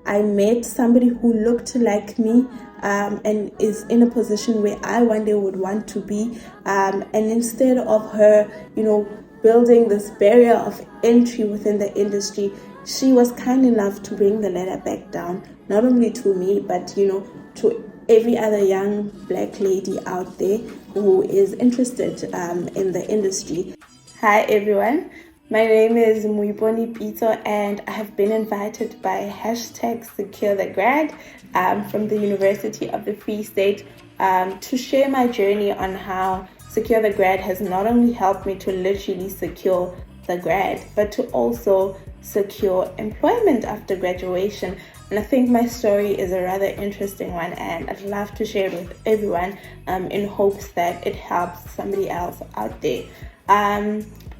I met somebody who looked like me and is in a position where I one day would want to be. And instead of her, building this barrier of entry within the industry, she was kind enough to bring the ladder back down, not only to me, but, to every other young Black lady out there who is interested in the industry. Hi, everyone. My name is Moipone Pitso, and I have been invited by #SecureTheGrad from the University of the Free State to share my journey on how Secure the Grad has not only helped me to literally secure the grad, but to also secure employment after graduation. And I think my story is a rather interesting one, and I'd love to share it with everyone in hopes that it helps somebody else out there.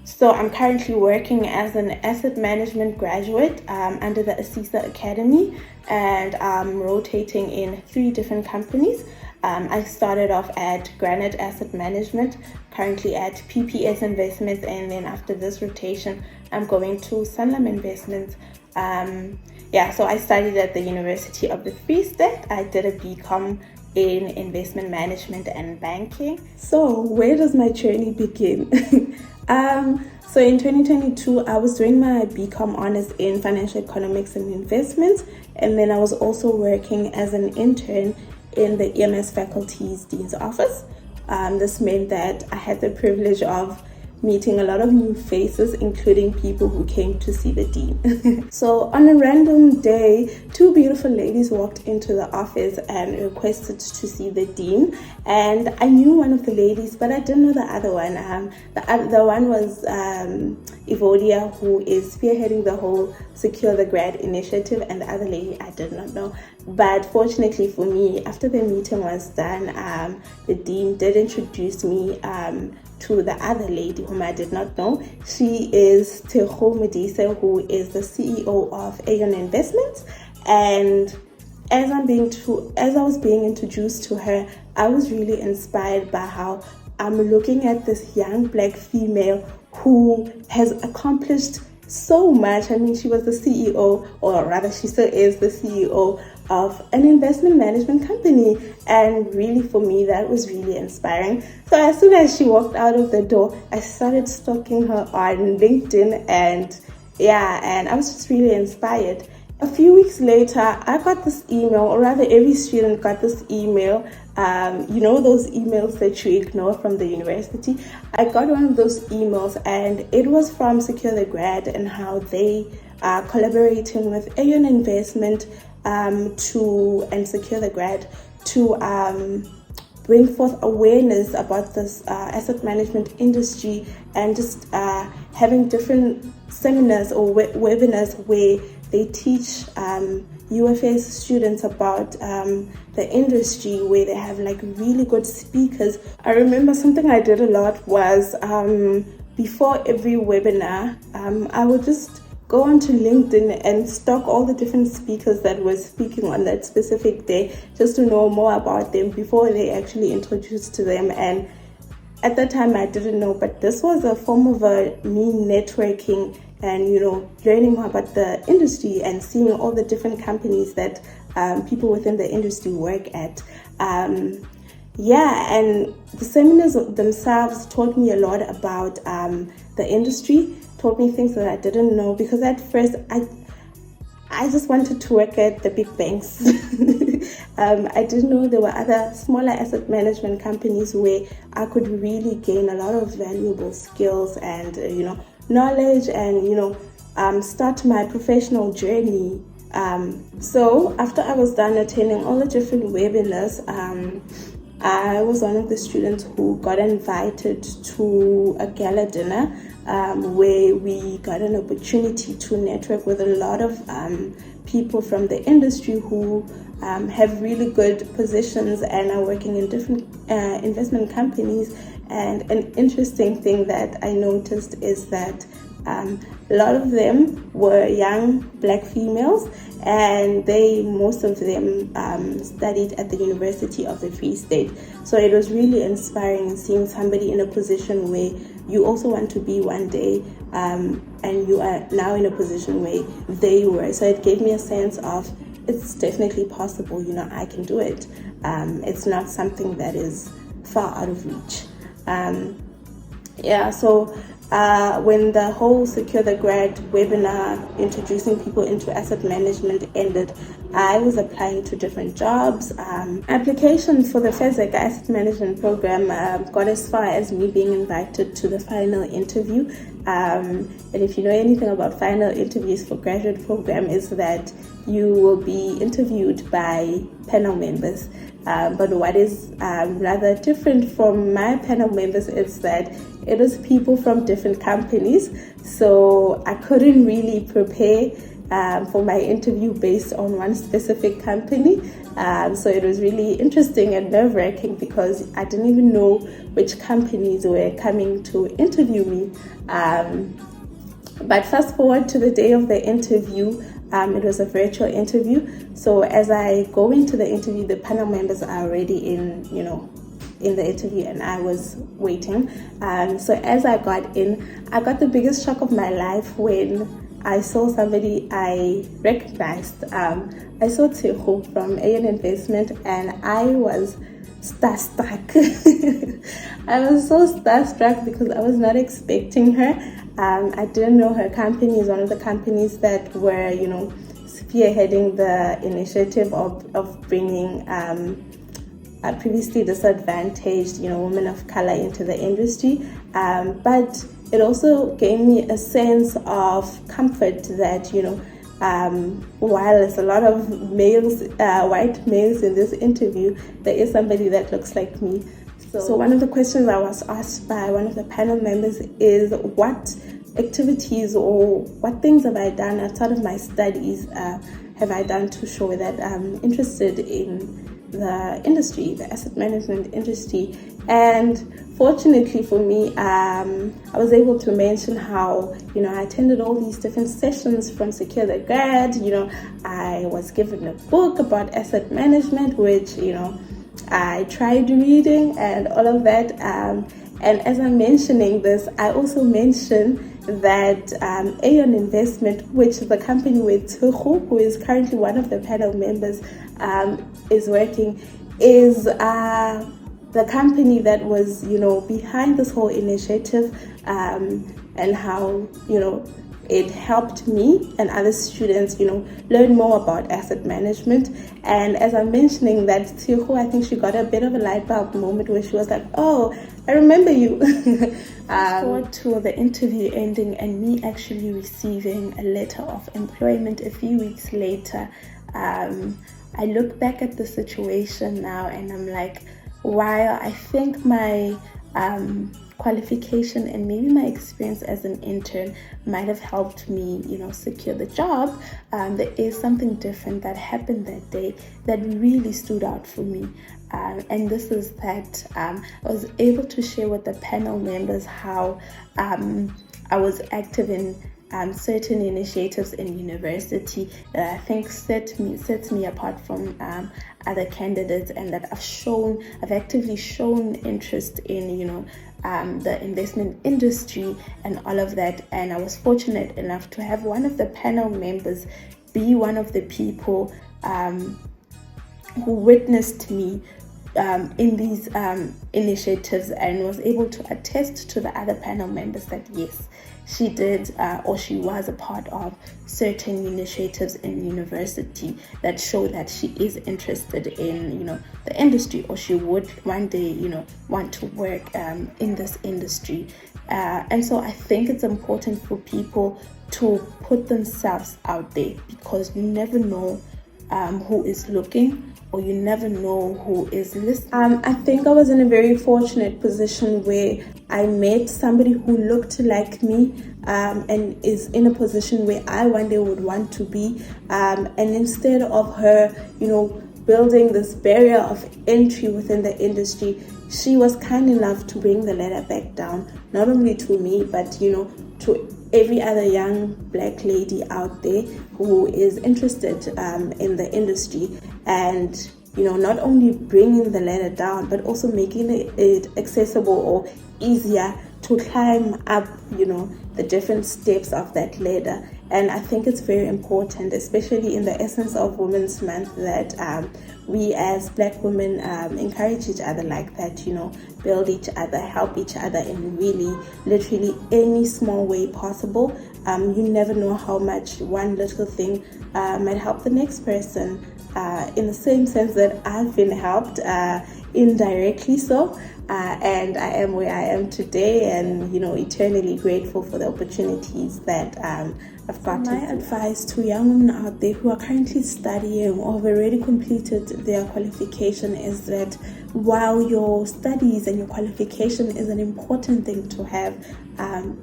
So I'm currently working as an asset management graduate under the ASISA Academy, and I'm rotating in 3 different companies. I started off at Granate Asset Management, currently at PPS Investments, and then after this rotation, I'm going to Sanlam Investments. So I studied at the University of the Free State. I did a BCom in Investment Management and Banking. So where does my journey begin? So in 2022, I was doing my BCom Honours in Financial Economics and Investments, and then I was also working as an intern in the EMS faculty's dean's office. This meant that I had the privilege of meeting a lot of new faces, including people who came to see the dean. So on a random day, 2 beautiful ladies walked into the office and requested to see the dean. And I knew one of the ladies, but I didn't know the other one. The one was Evodia, who is spearheading the whole Secure the Grad initiative, and the other lady I did not know. But fortunately for me, after the meeting was done, the dean did introduce me to the other lady whom I did not know. She is Tshego Modise, who is the CEO of Aeon Investment. And as I was being introduced to her, I was really inspired by how I'm looking at this young Black female who has accomplished so much. I mean, she was the CEO, or rather she still is the CEO of an investment management company, and really for me that was really inspiring. So as soon as she walked out of the door, I started stalking her on LinkedIn, and I was just really inspired. A few weeks later, I got this email, or rather every student got this email, those emails that you ignore from the university. I got one of those emails, and it was from Secure the Grad and how they are collaborating with Aeon Investment and Secure the Grad to bring forth awareness about this asset management industry, and just having different seminars or webinars where they teach UFS students about the industry, where they have like really good speakers. I remember something I did a lot was before every webinar, I would just go onto LinkedIn and stalk all the different speakers that were speaking on that specific day, just to know more about them before they actually introduced to them. And at that time I didn't know, but this was a form of me networking and learning more about the industry and seeing all the different companies that people within the industry work at. And the seminars themselves taught me a lot about the industry, taught me things that I didn't know, because at first I just wanted to work at the big banks. I didn't know there were other smaller asset management companies where I could really gain a lot of valuable skills and knowledge, and start my professional journey. So after I was done attending all the different webinars, I was one of the students who got invited to a gala dinner where we got an opportunity to network with a lot of people from the industry who have really good positions and are working in different investment companies. And an interesting thing that I noticed is that a lot of them were young Black females, and most of them studied at the University of the Free State. So it was really inspiring seeing somebody in a position where you also want to be one day, and you are now in a position where they were. So it gave me a sense of it's definitely possible. I can do it. It's not something that is far out of reach. So when the whole Secure the Grad webinar introducing people into asset management ended, I was applying to different jobs. Application for the Fezeka asset management program got as far as me being invited to the final interview. And if you know anything about final interviews for graduate program, is that you will be interviewed by panel members. But what is rather different from my panel members is that it is people from different companies. So I couldn't really prepare for my interview based on one specific company. So it was really interesting and nerve-wracking because I didn't even know which companies were coming to interview me. But fast forward to the day of the interview. It was a virtual interview. So as I go into the interview, the panel members are already in the interview, and I was waiting. So as I got in, I got the biggest shock of my life when I saw somebody I recognized. I saw Tshego from Aeon Investment, and I was starstruck. I was so starstruck because I was not expecting her. I didn't know her company is one of the companies that were, spearheading the initiative of bringing previously disadvantaged, women of color into the industry. But it also gave me a sense of comfort that, while there's a lot of males, white males in this interview, there is somebody that looks like me. So one of the questions I was asked by one of the panel members is, what activities or what things have I done outside of my studies have I done to show that I'm interested in the industry, the asset management industry? And fortunately for me, I was able to mention how, I attended all these different sessions from Secure the Grad. I was given a book about asset management, which, I tried reading and all of that. And as I'm mentioning this, I also mention that Aeon Investment, which is the company where Tshego, who is currently one of the panel members, is working, is the company that was, behind this whole initiative, and how, it helped me and other students, learn more about asset management. And as I'm mentioning that, Tshego, I think she got a bit of a light bulb moment where she was like, "Oh, I remember you." Forward to the interview ending and me actually receiving a letter of employment a few weeks later. I look back at the situation now and I'm like, while I think my qualification and maybe my experience as an intern might have helped me, secure the job, there is something different that happened that day that really stood out for me. And this is that I was able to share with the panel members how I was active in certain initiatives in university that I think sets me apart from other candidates, and that I've actively shown interest in, the investment industry and all of that. And I was fortunate enough to have one of the panel members be one of the people who witnessed me in these initiatives and was able to attest to the other panel members that yes, she did or she was a part of certain initiatives in university that show that she is interested in, the industry, or she would one day, want to work in this industry. And so I think it's important for people to put themselves out there, because you never know who is looking, or you never know who is listening. I think I was in a very fortunate position where I met somebody who looked like me, and is in a position where I one day would want to be. And instead of her, building this barrier of entry within the industry, she was kind enough to bring the ladder back down, not only to me, but, to every other young black lady out there who is interested in the industry. And not only bringing the ladder down, but also making it accessible or easier to climb up the different steps of that ladder. And I think it's very important, especially in the essence of Women's Month, that we as Black women encourage each other like that, build each other, help each other in really, literally any small way possible. You never know how much one little thing might help the next person, in the same sense that I've been helped indirectly so. And I am where I am today, and eternally grateful for the opportunities that I've got. My advice to young women out there who are currently studying or have already completed their qualification is that while your studies and your qualification is an important thing to have,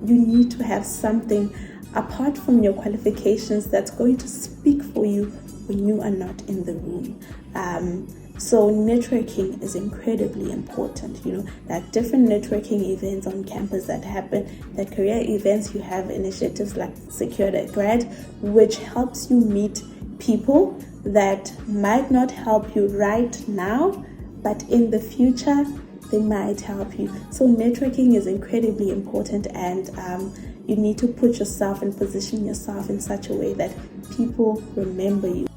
you need to have something apart from your qualifications that's going to speak for you when you are not in the room. So networking is incredibly important. There are different networking events on campus that happen, that career events. You have initiatives like Secured at Grad, which helps you meet people that might not help you right now, but in the future, they might help you. So networking is incredibly important, and you need to put yourself and position yourself in such a way that people remember you.